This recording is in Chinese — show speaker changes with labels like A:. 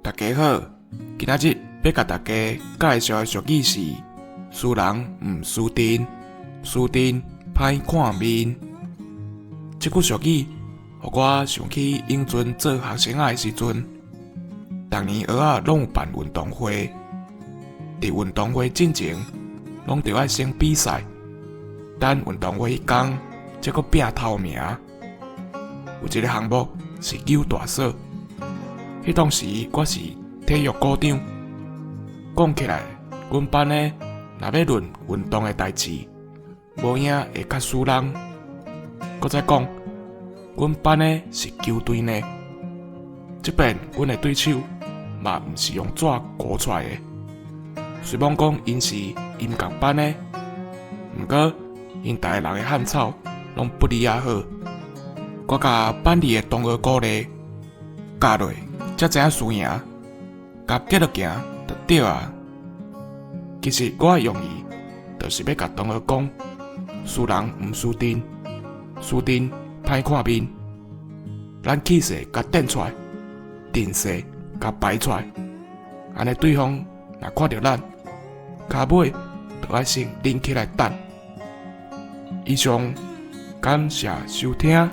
A: 大家好，今仔日要甲大家介绍的俗语是“输人毋输阵，输阵歹看面”。这句俗语，互我想起永存做学生仔的时阵，逐年学仔拢有办运动会，伫运动会进前，拢着爱先比赛，等运动会迄天，才阁拼头名。有一个项目是扭大扫，迄当时我是体育股长。讲起来，阮班的若要论运动的代志，无影会较输人。搁再讲，阮班的是球队呢，即边阮的对手嘛毋是用纸糊出来的。虽讲因是音乐班的，毋过因逐个人的汉草拢不离啊好。我甲班里的同学鼓励，教落才知影输赢，甲继续行就对啊。其实我的用意，就是要甲同学讲，输人毋输阵，输阵歹看面。咱气势甲展出来，阵势甲摆出来，安尼对方若看到咱，骹尾就爱先拎起来等。以上，感谢收听。